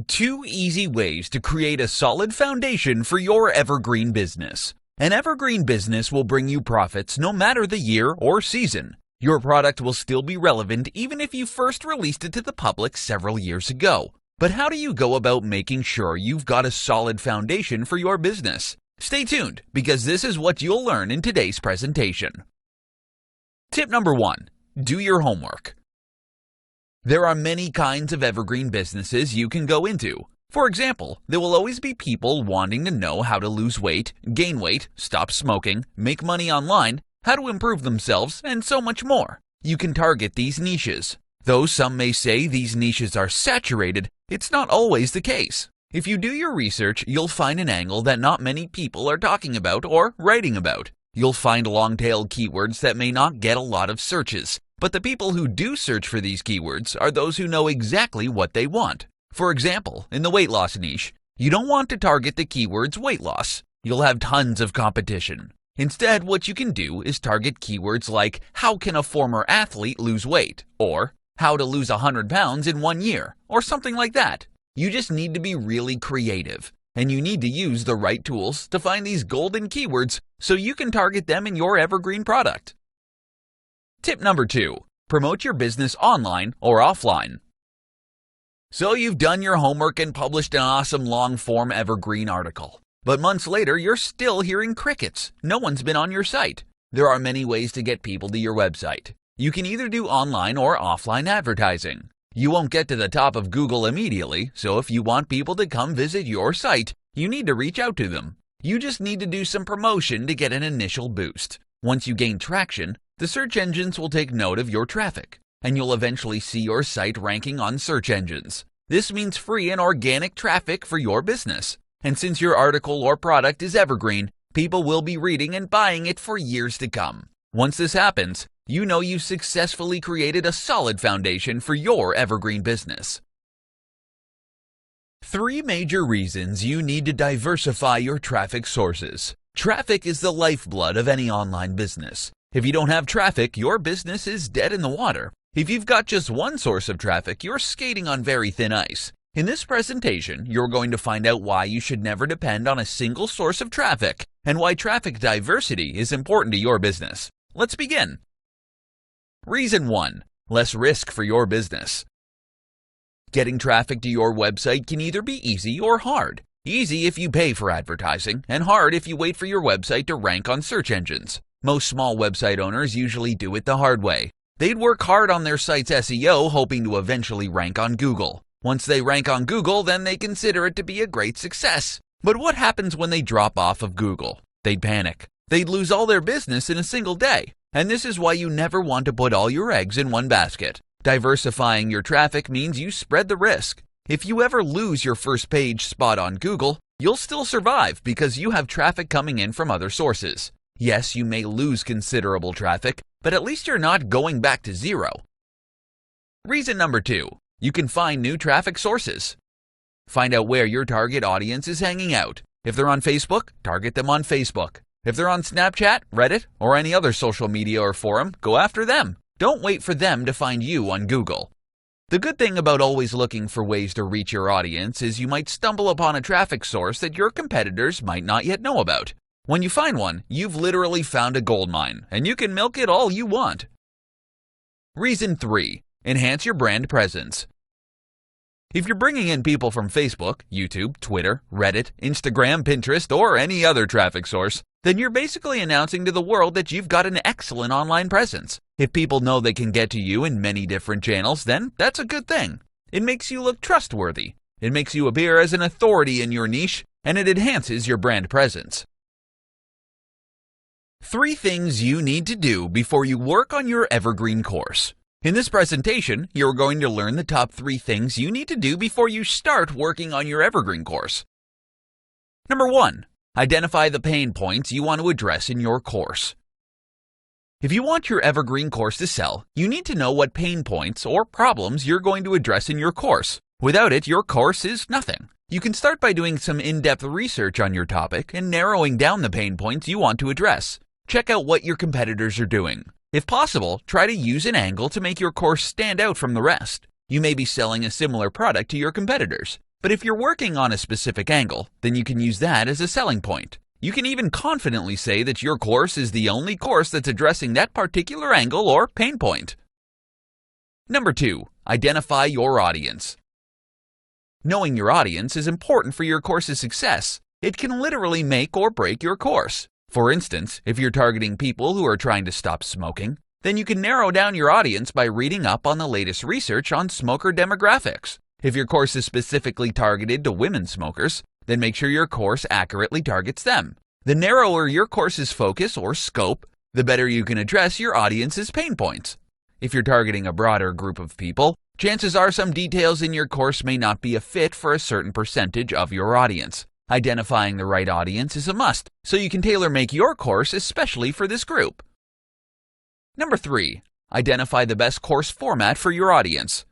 2 easy ways to create a solid foundation for your evergreen business. An evergreen business will bring you profits no matter the year or season. Your product will still be relevant even if you first released it to the public several years ago. But how do you go about making sure you've got a solid foundation for your business? Stay tuned, because this is what you'll learn in today's presentation. Tip number 1. Do your homework. There are many kinds of evergreen businesses you can go into. For example, there will always be people wanting to know how to lose weight, gain weight, stop smoking, make money online, how to improve themselves, and so much more. You can target these niches. Though some may say these niches are saturated, it's not always the case. If you do your research, you'll find an angle that not many people are talking about or writing about. You'll find long-tailed keywords that may not get a lot of searches. But the people who do search for these keywords are those who know exactly what they want. For example, in the weight loss niche, you don't want to target the keywords weight loss. You'll have tons of competition. Instead, what you can do is target keywords like how can a former athlete lose weight, or how to lose 100 pounds in 1 year, or something like that. You just need to be really creative, and you need to use the right tools to find these golden keywords so you can target them in your evergreen product. Tip number 2. Promote your business online or offline. So you've done your homework and published an awesome long-form evergreen article. But months later, you're still hearing crickets. No one's been on your site. There are many ways to get people to your website. You can either do online or offline advertising. You won't get to the top of Google immediately, so if you want people to come visit your site, you need to reach out to them. You just need to do some promotion to get an initial boost. Once you gain traction, the search engines will take note of your traffic, and you'll eventually see your site ranking on search engines. This means free and organic traffic for your business. And since your article or product is evergreen, people will be reading and buying it for years to come. Once this happens, you know you've successfully created a solid foundation for your evergreen business. 3 major reasons you need to diversify your traffic sources. Traffic is the lifeblood of any online business. If you don't have traffic, your business is dead in the water. If you've got just one source of traffic, you're skating on very thin ice. In this presentation, you're going to find out why you should never depend on a single source of traffic and why traffic diversity is important to your business. Let's begin. Reason 1. Less risk for your business. Getting traffic to your website can either be easy or hard. Easy if you pay for advertising, and hard if you wait for your website to rank on search engines. Most small website owners usually do it the hard way. They'd work hard on their site's SEO, hoping to eventually rank on Google. Once they rank on Google, then they consider it to be a great success. But what happens when they drop off of Google? They'd panic. They'd lose all their business in a single day. And this is why you never want to put all your eggs in one basket. Diversifying your traffic means you spread the risk. If you ever lose your first page spot on Google, you'll still survive because you have traffic coming in from other sources. Yes, you may lose considerable traffic, but at least you're not going back to zero. Reason number 2. You can find new traffic sources. Find out where your target audience is hanging out. If they're on Facebook, target them on Facebook. If they're on Snapchat, Reddit, or any other social media or forum, go after them. Don't wait for them to find you on Google. The good thing about always looking for ways to reach your audience is you might stumble upon a traffic source that your competitors might not yet know about. When you find one, you've literally found a gold mine, and you can milk it all you want. Reason 3. Enhance your brand presence. If you're bringing in people from Facebook, YouTube, Twitter, Reddit, Instagram, Pinterest, or any other traffic source, then you're basically announcing to the world that you've got an excellent online presence. If people know they can get to you in many different channels, then that's a good thing. It makes you look trustworthy. It makes you appear as an authority in your niche, and it enhances your brand presence. 3 things you need to do before you work on your evergreen course. In this presentation, you're going to learn the top 3 things you need to do before you start working on your evergreen course. Number 1. Identify the pain points you want to address in your course. If you want your evergreen course to sell, you need to know what pain points or problems you're going to address in your course. Without it, your course is nothing. You can start by doing some in-depth research on your topic and narrowing down the pain points you want to address. Check out what your competitors are doing. If possible, try to use an angle to make your course stand out from the rest. You may be selling a similar product to your competitors. But if you're working on a specific angle, then you can use that as a selling point. You can even confidently say that your course is the only course that's addressing that particular angle or pain point. Number 2, identify your audience. Knowing your audience is important for your course's success. It can literally make or break your course. For instance, if you're targeting people who are trying to stop smoking, then you can narrow down your audience by reading up on the latest research on smoker demographics. If your course is specifically targeted to women smokers, then make sure your course accurately targets them. The narrower your course's focus or scope, the better you can address your audience's pain points. If you're targeting a broader group of people, chances are some details in your course may not be a fit for a certain percentage of your audience. Identifying the right audience is a must, so you can tailor-make your course especially for this group. Number 3, identify the best course format for your audience.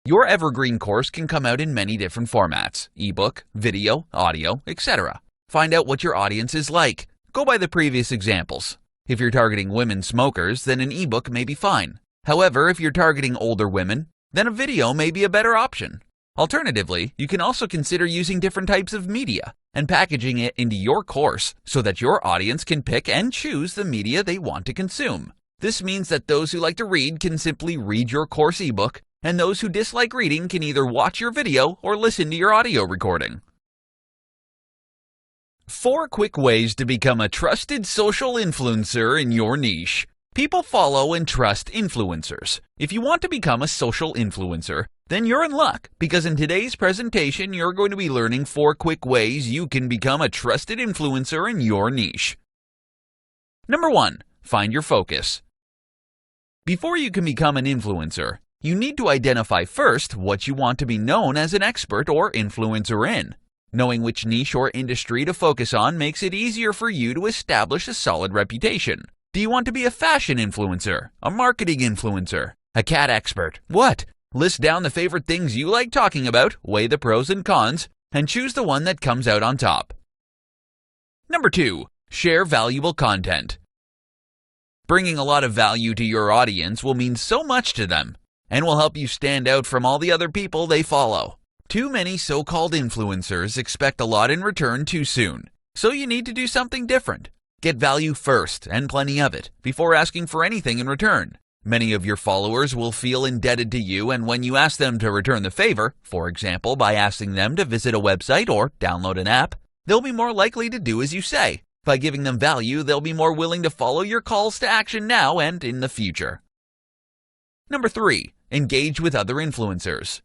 Your Evergreen course can come out in many different formats: ebook, video, audio, etc. Find out what your audience is like. Go by the previous examples. If you're targeting women smokers, then an ebook may be fine. However, if you're targeting older women, then a video may be a better option. Alternatively, you can also consider using different types of media and packaging it into your course so that your audience can pick and choose the media they want to consume. This means that those who like to read can simply read your course ebook, and those who dislike reading can either watch your video or listen to your audio recording. 4 quick ways to become a trusted social influencer in your niche. People follow and trust influencers. If you want to become a social influencer, then you're in luck, because in today's presentation you're going to be learning 4 quick ways you can become a trusted influencer in your niche. Number 1, find your focus. Before you can become an influencer, you need to identify first what you want to be known as an expert or influencer in. Knowing which niche or industry to focus on makes it easier for you to establish a solid reputation. Do you want to be a fashion influencer, a marketing influencer, a cat expert? What? List down the favorite things you like talking about, weigh the pros and cons, and choose the one that comes out on top. Number 2, share valuable content. Bringing a lot of value to your audience will mean so much to them, and will help you stand out from all the other people they follow. Too many so-called influencers expect a lot in return too soon, so you need to do something different. Get value first, and plenty of it, before asking for anything in return. Many of your followers will feel indebted to you, and when you ask them to return the favor, for example by asking them to visit a website or download an app, they'll be more likely to do as you say. By giving them value, they'll be more willing to follow your calls to action now and in the future. Number 3, engage with other influencers.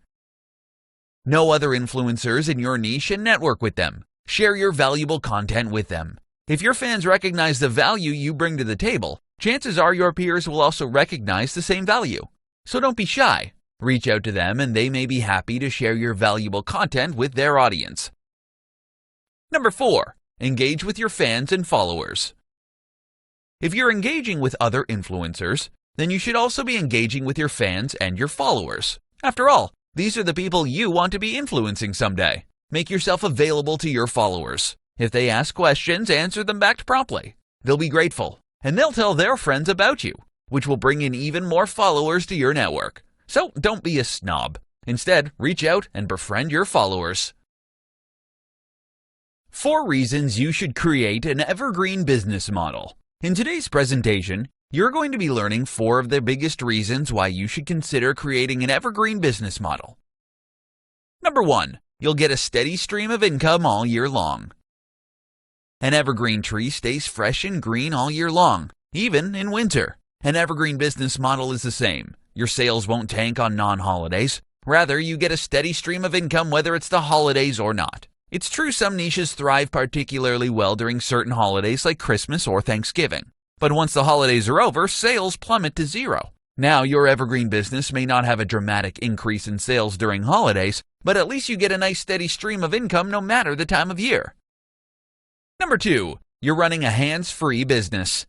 Know other influencers in your niche and network with them. Share your valuable content with them. If your fans recognize the value you bring to the table, chances are your peers will also recognize the same value. So don't be shy. Reach out to them and they may be happy to share your valuable content with their audience. Number 4, engage with your fans and followers. If you're engaging with other influencers, then you should also be engaging with your fans and your followers. After all, these are the people you want to be influencing someday. Make yourself available to your followers. If they ask questions, answer them back promptly. They'll be grateful, and they'll tell their friends about you, which will bring in even more followers to your network. So don't be a snob. Instead, reach out and befriend your followers. 4 reasons you should create an evergreen business model. In today's presentation, you're going to be learning 4 of the biggest reasons why you should consider creating an evergreen business model. Number 1, you'll get a steady stream of income all year long. An evergreen tree stays fresh and green all year long, even in winter. An evergreen business model is the same. Your sales won't tank on non-holidays. Rather, you get a steady stream of income whether it's the holidays or not. It's true some niches thrive particularly well during certain holidays like Christmas or Thanksgiving. But once the holidays are over, sales plummet to 0. Now, your evergreen business may not have a dramatic increase in sales during holidays, but at least you get a nice steady stream of income no matter the time of year. Number 2, you're running a hands-free business.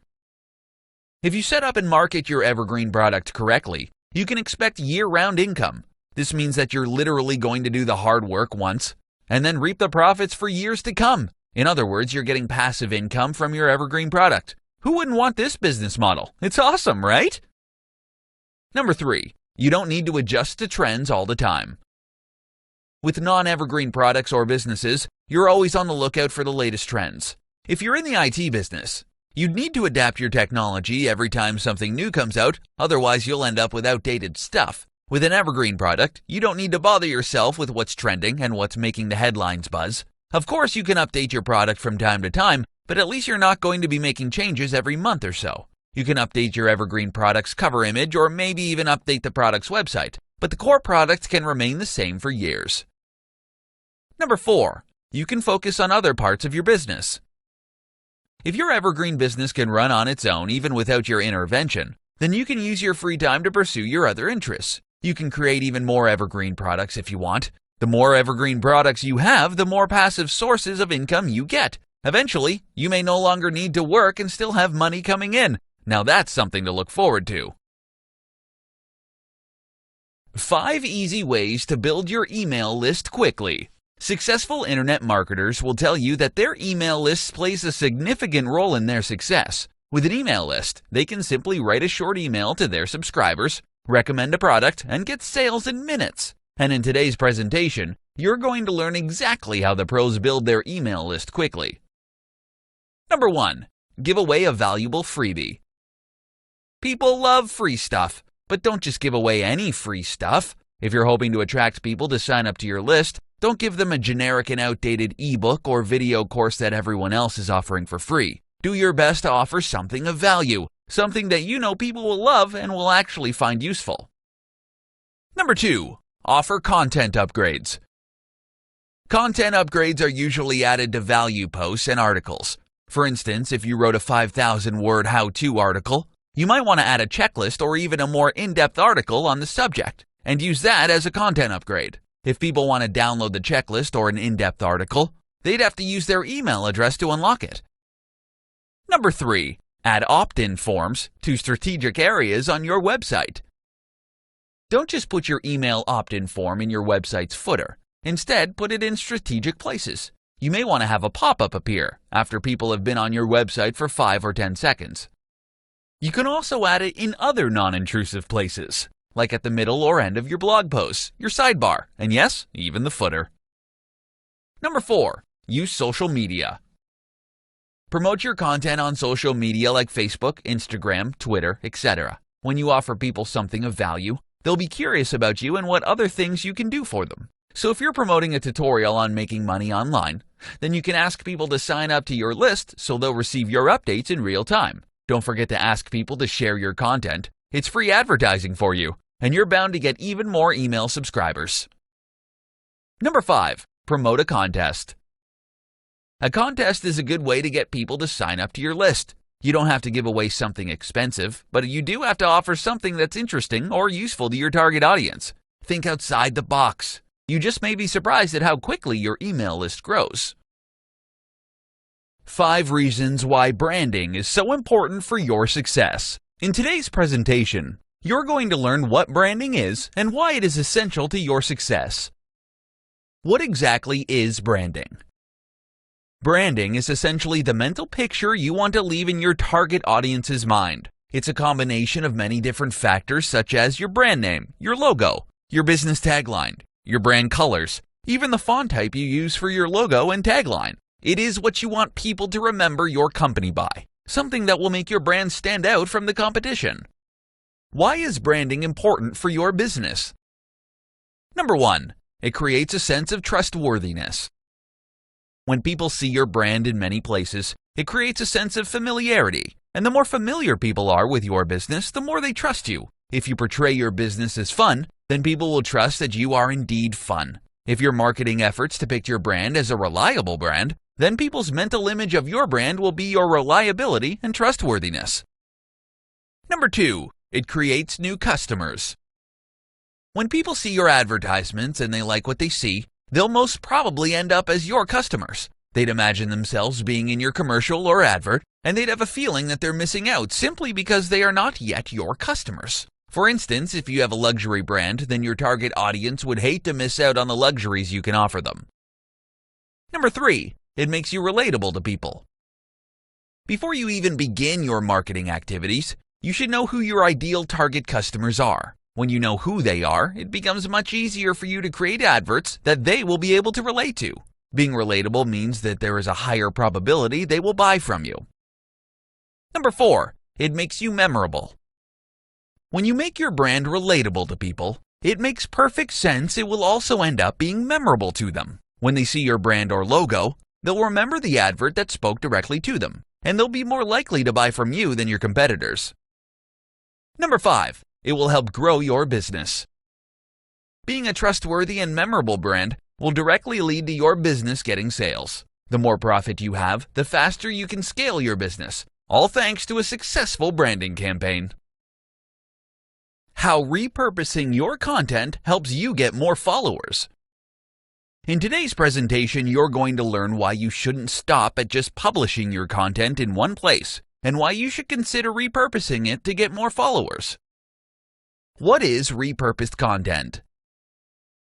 If you set up and market your evergreen product correctly, you can expect year-round income. This means that you're literally going to do the hard work once, and then reap the profits for years to come. In other words, you're getting passive income from your evergreen product. Who wouldn't want this business model? It's awesome, right? Number 3, you don't need to adjust to trends all the time. With non-evergreen products or businesses, you're always on the lookout for the latest trends. If you're in the IT business, you'd need to adapt your technology every time something new comes out, otherwise you'll end up with outdated stuff. With an evergreen product, you don't need to bother yourself with what's trending and what's making the headlines buzz. Of course, you can update your product from time to time, but at least you're not going to be making changes every month or so. You can update your evergreen product's cover image or maybe even update the product's website, but the core product can remain the same for years. Number 4. You can focus on other parts of your business. If your evergreen business can run on its own even without your intervention, then you can use your free time to pursue your other interests. You can create even more evergreen products if you want. The more evergreen products you have, the more passive sources of income you get. Eventually, you may no longer need to work and still have money coming in. Now that's something to look forward to. 5 easy ways to build your email list quickly. Successful internet marketers will tell you that their email list plays a significant role in their success. With an email list, they can simply write a short email to their subscribers, recommend a product, and get sales in minutes. And in today's presentation, you're going to learn exactly how the pros build their email list quickly. Number 1. Give away a valuable freebie. People love free stuff, but don't just give away any free stuff. If you're hoping to attract people to sign up to your list, don't give them a generic and outdated ebook or video course that everyone else is offering for free. Do your best to offer something of value, something that you know people will love and will actually find useful. Number 2. Offer content upgrades. Content upgrades are usually added to value posts and articles. For instance, if you wrote a 5,000-word how-to article, you might want to add a checklist or even a more in-depth article on the subject, and use that as a content upgrade. If people want to download the checklist or an in-depth article, they'd have to use their email address to unlock it. Number 3. Add opt-in forms to strategic areas on your website. Don't just put your email opt-in form in your website's footer. Instead, put it in strategic places. You may want to have a pop-up appear after people have been on your website for 5 or 10 seconds. You can also add it in other non-intrusive places, like at the middle or end of your blog posts, your sidebar, and yes, even the footer. Number 4. Use social media. Promote your content on social media like Facebook, Instagram, Twitter, etc. When you offer people something of value, they'll be curious about you and what other things you can do for them. So if you're promoting a tutorial on making money online, then you can ask people to sign up to your list so they'll receive your updates in real time. Don't forget to ask people to share your content. It's free advertising for you, and you're bound to get even more email subscribers. Number 5. Promote a contest. A contest is a good way to get people to sign up to your list. You don't have to give away something expensive, but you do have to offer something that's interesting or useful to your target audience. Think outside the box. You just may be surprised at how quickly your email list grows. 5 reasons why branding is so important for your success. In today's presentation, you're going to learn what branding is and why it is essential to your success. What exactly is branding? Branding is essentially the mental picture you want to leave in your target audience's mind. It's a combination of many different factors such as your brand name, your logo, your business tagline, your brand colors, even the font type you use for your logo and tagline. It is what you want people to remember your company by, something that will make your brand stand out from the competition. Why is branding important for your business? Number 1. It creates a sense of trustworthiness. When people see your brand in many places, it creates a sense of familiarity. And the more familiar people are with your business, the more they trust you. If you portray your business as fun, then people will trust that you are indeed fun. If your marketing efforts depict your brand as a reliable brand, then people's mental image of your brand will be your reliability and trustworthiness. Number 2. It creates new customers. When people see your advertisements and they like what they see, they'll most probably end up as your customers. They'd imagine themselves being in your commercial or advert, and they'd have a feeling that they're missing out simply because they are not yet your customers. For instance, if you have a luxury brand, then your target audience would hate to miss out on the luxuries you can offer them. Number 3. It makes you relatable to people. Before you even begin your marketing activities, you should know who your ideal target customers are. When you know who they are, it becomes much easier for you to create adverts that they will be able to relate to. Being relatable means that there is a higher probability they will buy from you. Number 4, it makes you memorable. When you make your brand relatable to people, it makes perfect sense it will also end up being memorable to them. When they see your brand or logo, they'll remember the advert that spoke directly to them, and they'll be more likely to buy from you than your competitors. Number 5, it will help grow your business. Being a trustworthy and memorable brand will directly lead to your business getting sales. The more profit you have, the faster you can scale your business, all thanks to a successful branding campaign. How repurposing your content helps you get more followers. In today's presentation, you're going to learn why you shouldn't stop at just publishing your content in one place, and why you should consider repurposing it to get more followers. What is repurposed content?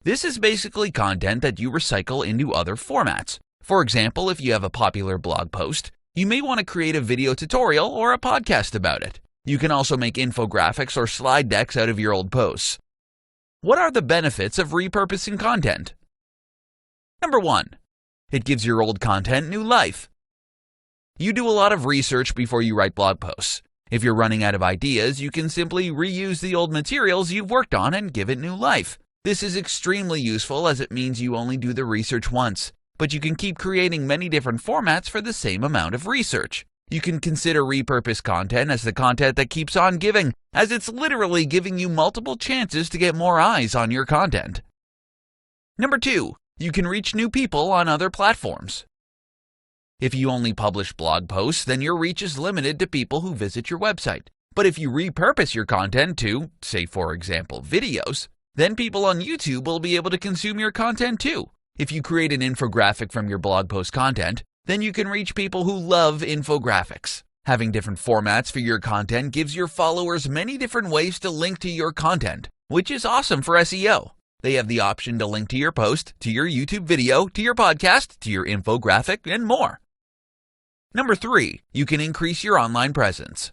This is basically content that you recycle into other formats. For example, if you have a popular blog post, you may want to create a video tutorial or a podcast about it. You can also make infographics or slide decks out of your old posts. What are the benefits of repurposing content? Number 1, it gives your old content new life. You do a lot of research before you write blog posts. If you're running out of ideas, you can simply reuse the old materials you've worked on and give it new life. This is extremely useful as it means you only do the research once, but you can keep creating many different formats for the same amount of research. You can consider repurposed content as the content that keeps on giving, as it's literally giving you multiple chances to get more eyes on your content. Number 2, you can reach new people on other platforms. If you only publish blog posts, then your reach is limited to people who visit your website. But if you repurpose your content to, say for example, videos, then people on YouTube will be able to consume your content too. If you create an infographic from your blog post content, then you can reach people who love infographics. Having different formats for your content gives your followers many different ways to link to your content, which is awesome for SEO. They have the option to link to your post, to your YouTube video, to your podcast, to your infographic, and more. Number 3, you can increase your online presence.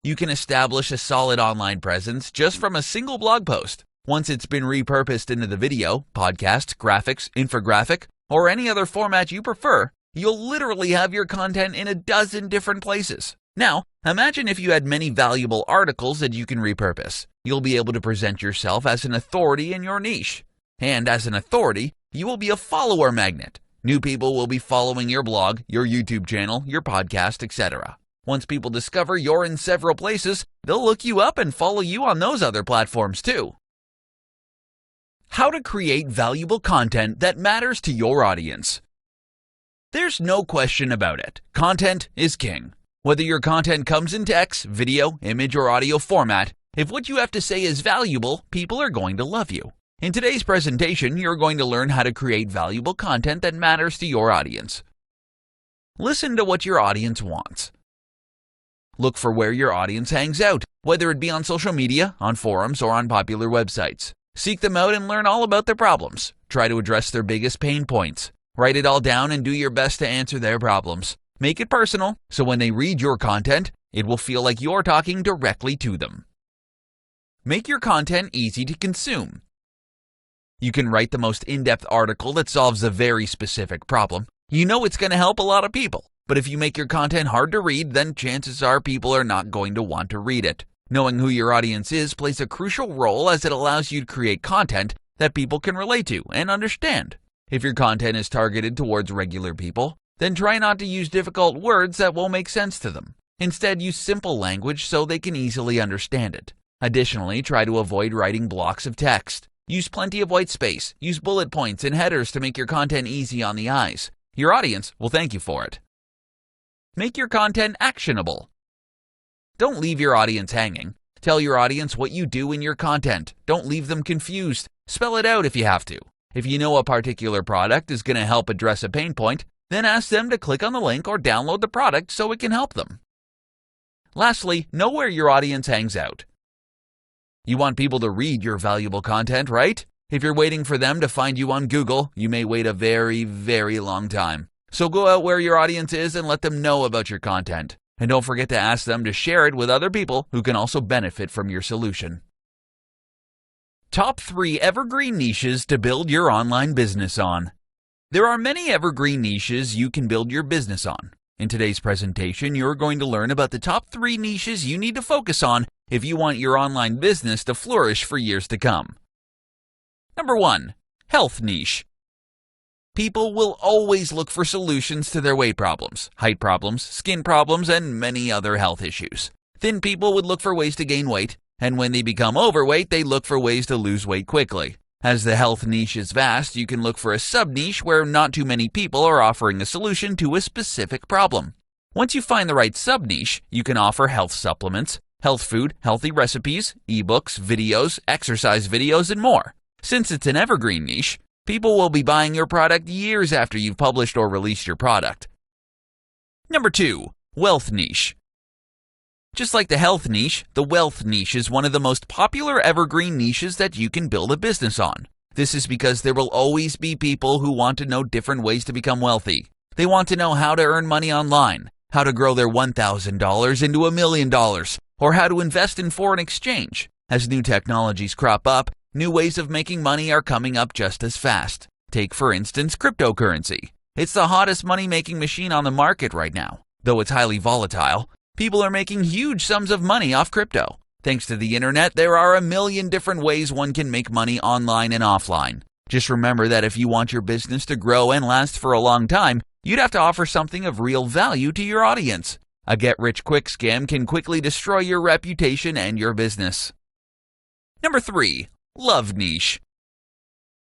You can establish a solid online presence just from a single blog post. Once it's been repurposed into the video, podcast, graphics, infographic, or any other format you prefer, you'll literally have your content in a dozen different places. Now, imagine if you had many valuable articles that you can repurpose. You'll be able to present yourself as an authority in your niche. And as an authority, you will be a follower magnet. New people will be following your blog, your YouTube channel, your podcast, etc. Once people discover you're in several places, they'll look you up and follow you on those other platforms too. How to create valuable content that matters to your audience. There's no question about it. Content is king. Whether your content comes in text, video, image, or audio format, if what you have to say is valuable, people are going to love you. In today's presentation, you're going to learn how to create valuable content that matters to your audience. Listen to what your audience wants. Look for where your audience hangs out, whether it be on social media, on forums, or on popular websites. Seek them out and learn all about their problems. Try to address their biggest pain points. Write it all down and do your best to answer their problems. Make it personal, so when they read your content, it will feel like you're talking directly to them. Make your content easy to consume. You can write the most in-depth article that solves a very specific problem. You know it's going to help a lot of people. But if you make your content hard to read, then chances are people are not going to want to read it. Knowing who your audience is plays a crucial role as it allows you to create content that people can relate to and understand. If your content is targeted towards regular people, then try not to use difficult words that won't make sense to them. Instead, use simple language so they can easily understand it. Additionally, try to avoid writing blocks of text. Use plenty of white space. Use bullet points and headers to make your content easy on the eyes. Your audience will thank you for it. Make your content actionable. Don't leave your audience hanging. Tell your audience what you do in your content. Don't leave them confused. Spell it out if you have to. If you know a particular product is going to help address a pain point, then ask them to click on the link or download the product so it can help them. Lastly, know where your audience hangs out. You want people to read your valuable content, right? If you're waiting for them to find you on Google, you may wait a very, very long time. So go out where your audience is and let them know about your content. And don't forget to ask them to share it with other people who can also benefit from your solution. Top 3 Evergreen Niches to Build Your Online Business On. There are many evergreen niches you can build your business on. In today's presentation, you're going to learn about the top 3 niches you need to focus on if you want your online business to flourish for years to come. Number 1. Health Niche. People will always look for solutions to their weight problems, height problems, skin problems, and many other health issues. Thin people would look for ways to gain weight, and when they become overweight, they look for ways to lose weight quickly. As the health niche is vast, you can look for a sub-niche where not too many people are offering a solution to a specific problem. Once you find the right sub-niche, you can offer health supplements, health food, healthy recipes, ebooks, videos, exercise videos, and more. Since it's an evergreen niche, people will be buying your product years after you've published or released your product. Number 2. Wealth Niche. Just like the health niche, the wealth niche is one of the most popular evergreen niches that you can build a business on. This is because there will always be people who want to know different ways to become wealthy. They want to know how to earn money online, how to grow their $1,000 into $1 million, or how to invest in foreign exchange. As new technologies crop up, new ways of making money are coming up just as fast. Take, for instance, cryptocurrency. It's the hottest money-making machine on the market right now. Though it's highly volatile, people are making huge sums of money off crypto. Thanks to the internet, there are a million different ways one can make money online and offline. Just remember that if you want your business to grow and last for a long time, you'd have to offer something of real value to your audience. A get-rich-quick scam can quickly destroy your reputation and your business. Number 3. Love Niche.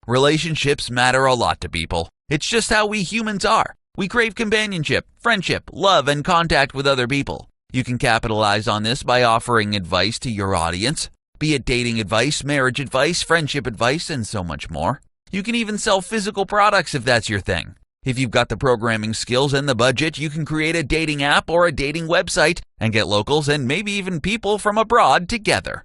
Relationships matter a lot to people. It's just how we humans are. We crave companionship, friendship, love, and contact with other people. You can capitalize on this by offering advice to your audience, be it dating advice, marriage advice, friendship advice, and so much more. You can even sell physical products if that's your thing. If you've got the programming skills and the budget, you can create a dating app or a dating website and get locals and maybe even people from abroad together.